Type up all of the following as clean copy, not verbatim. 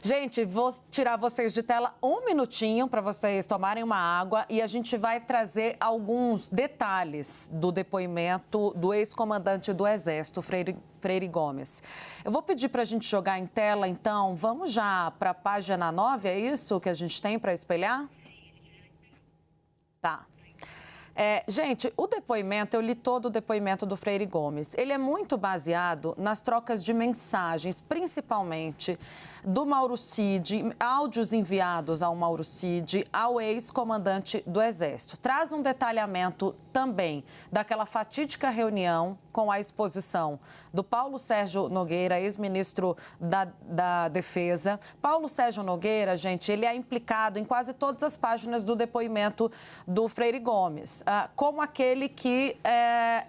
Gente, vou tirar vocês de tela um minutinho para vocês tomarem uma água e a gente vai trazer alguns detalhes do depoimento do ex-comandante do Exército, Freire Gomes. Eu vou pedir para a gente jogar em tela, então, vamos já para a página 9, é isso que a gente tem para espelhar? Tá. Gente, o depoimento, eu li todo o depoimento do Freire Gomes. Ele é muito baseado nas trocas de mensagens, principalmente do Mauro Cid, áudios enviados ao Mauro Cid, ao ex-comandante do Exército. Traz um detalhamento também daquela fatídica reunião com a exposição do Paulo Sérgio Nogueira, ex-ministro da Defesa. Paulo Sérgio Nogueira, gente, ele é implicado em quase todas as páginas do depoimento do Freire Gomes, como aquele que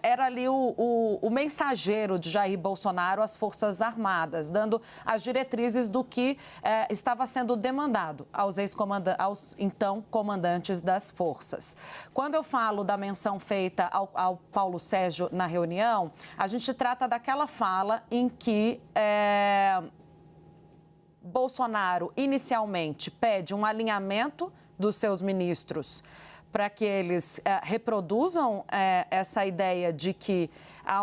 era ali o mensageiro de Jair Bolsonaro às Forças Armadas, dando as diretrizes do que estava sendo demandado aos então comandantes das forças. Quando eu falo da menção feita ao Paulo Sérgio na reunião, a gente trata daquela fala em que Bolsonaro inicialmente pede um alinhamento dos seus ministros para que eles reproduzam essa ideia de que há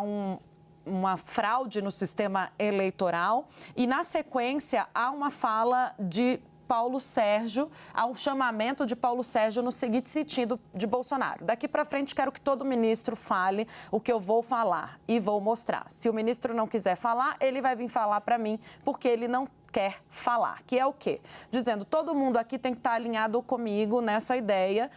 uma fraude no sistema eleitoral e, na sequência, há uma fala de Paulo Sérgio, há um chamamento de Paulo Sérgio no seguinte sentido de Bolsonaro. Daqui para frente, quero que todo ministro fale o que eu vou falar e vou mostrar. Se o ministro não quiser falar, ele vai vir falar para mim, porque ele não quer falar, que é o quê? Dizendo, todo mundo aqui tem que estar alinhado comigo nessa ideia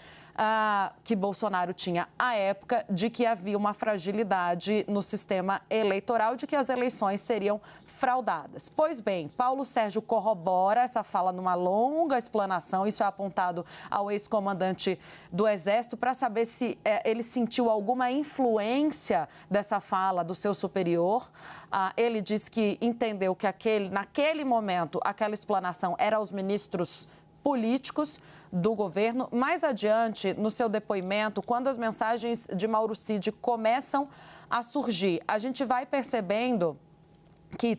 que Bolsonaro tinha à época de que havia uma fragilidade no sistema eleitoral, de que as eleições seriam fraudadas. Pois bem, Paulo Sérgio corrobora essa fala numa longa explanação, isso é apontado ao ex-comandante do Exército, para saber se ele sentiu alguma influência dessa fala do seu superior. Ele diz que entendeu que naquele momento, aquela explanação era aos ministros políticos do governo. Mais adiante, no seu depoimento, quando as mensagens de Mauro Cid começam a surgir, a gente vai percebendo que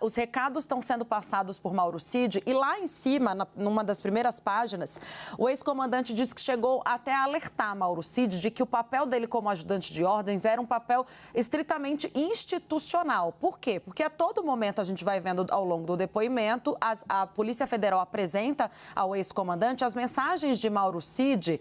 os recados estão sendo passados por Mauro Cid e lá em cima, numa das primeiras páginas, o ex-comandante diz que chegou até a alertar Mauro Cid de que o papel dele como ajudante de ordens era um papel estritamente institucional. Por quê? Porque a todo momento a gente vai vendo ao longo do depoimento, a Polícia Federal apresenta ao ex-comandante as mensagens de Mauro Cid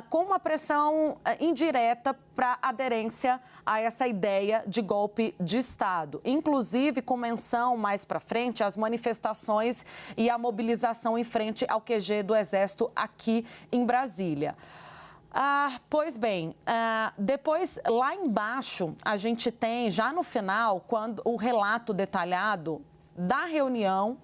com uma pressão indireta para aderência a essa ideia de golpe de Estado, inclusive com menção mais para frente às manifestações e à mobilização em frente ao QG do Exército aqui em Brasília. Pois bem, depois lá embaixo a gente tem, já no final, quando o relato detalhado da reunião,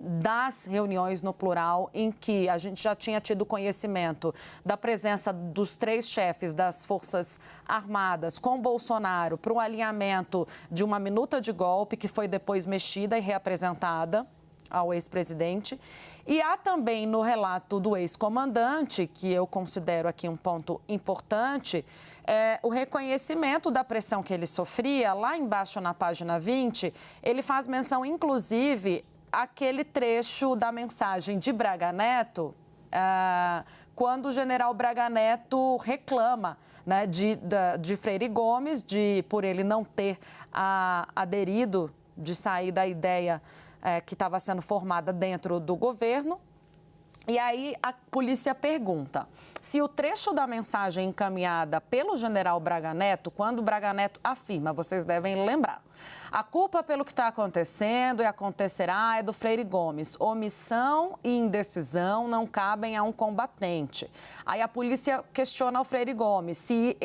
das reuniões no plural, em que a gente já tinha tido conhecimento da presença dos 3 chefes das Forças Armadas com Bolsonaro para um alinhamento de uma minuta de golpe que foi depois mexida e reapresentada ao ex-presidente. E há também no relato do ex-comandante, que eu considero aqui um ponto importante, o reconhecimento da pressão que ele sofria. Lá embaixo na página 20, ele faz menção, inclusive, aquele trecho da mensagem de Braga Neto, quando o general Braga Neto reclama, né, de Freire Gomes, por ele não ter aderido, de sair da ideia que estava sendo formada dentro do governo. E aí a polícia pergunta se o trecho da mensagem encaminhada pelo general Braga Neto, quando Braga Neto afirma, vocês devem lembrar, a culpa pelo que está acontecendo e acontecerá é do Freire Gomes. Omissão e indecisão não cabem a um combatente. Aí a polícia questiona o Freire Gomes se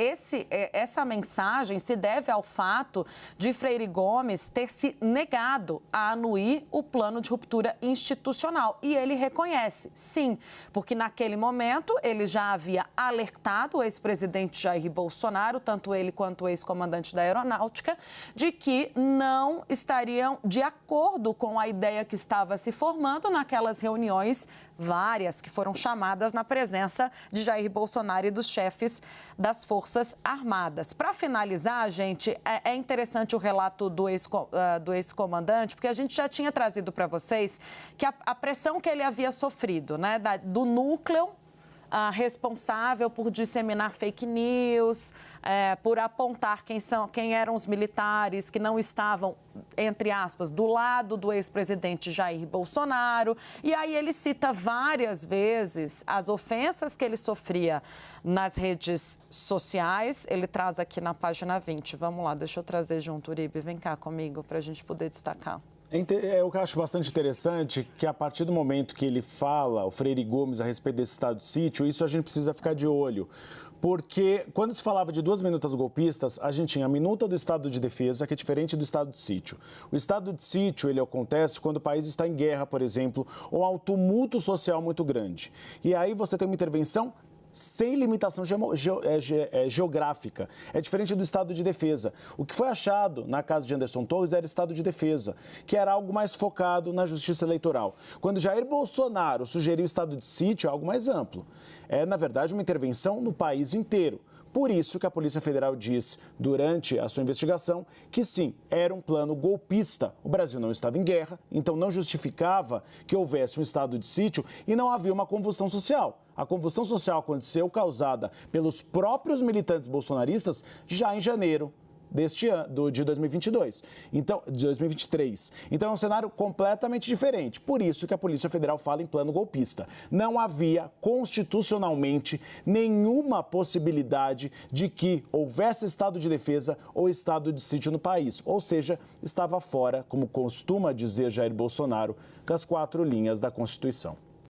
essa mensagem se deve ao fato de Freire Gomes ter se negado a anuir o plano de ruptura institucional. E ele reconhece, sim, porque naquele momento ele já havia alertado o ex-presidente Jair Bolsonaro, tanto ele quanto o ex-comandante da Aeronáutica, de que não estariam de acordo com a ideia que estava se formando naquelas reuniões várias que foram chamadas na presença de Jair Bolsonaro e dos chefes das Forças Armadas. Para finalizar, gente, é interessante o relato do ex-comandante, porque a gente já tinha trazido para vocês que a pressão que ele havia sofrido, né, do núcleo responsável por disseminar fake news, por apontar quem eram os militares que não estavam, entre aspas, do lado do ex-presidente Jair Bolsonaro. E aí ele cita várias vezes as ofensas que ele sofria nas redes sociais. Ele traz aqui na página 20. Vamos lá, deixa eu trazer junto, Uribe. Vem cá comigo para a gente poder destacar. Eu acho bastante interessante que a partir do momento que ele fala, o Freire Gomes, a respeito desse estado de sítio, isso a gente precisa ficar de olho. Porque quando se falava de 2 minutas golpistas, a gente tinha a minuta do estado de defesa, que é diferente do estado de sítio. O estado de sítio, ele acontece quando o país está em guerra, por exemplo, ou há um tumulto social muito grande. E aí você tem uma intervenção sem limitação geográfica. É diferente do estado de defesa. O que foi achado na casa de Anderson Torres era estado de defesa, que era algo mais focado na justiça eleitoral. Quando Jair Bolsonaro sugeriu estado de sítio, é algo mais amplo. É, na verdade, uma intervenção no país inteiro. Por isso que a Polícia Federal diz, durante a sua investigação, que sim, era um plano golpista. O Brasil não estava em guerra, então não justificava que houvesse um estado de sítio e não havia uma convulsão social. A convulsão social aconteceu causada pelos próprios militantes bolsonaristas já em janeiro deste ano, de 2022, então, de 2023. Então, é um cenário completamente diferente. Por isso que a Polícia Federal fala em plano golpista. Não havia constitucionalmente nenhuma possibilidade de que houvesse estado de defesa ou estado de sítio no país. Ou seja, estava fora, como costuma dizer Jair Bolsonaro, das 4 linhas da Constituição.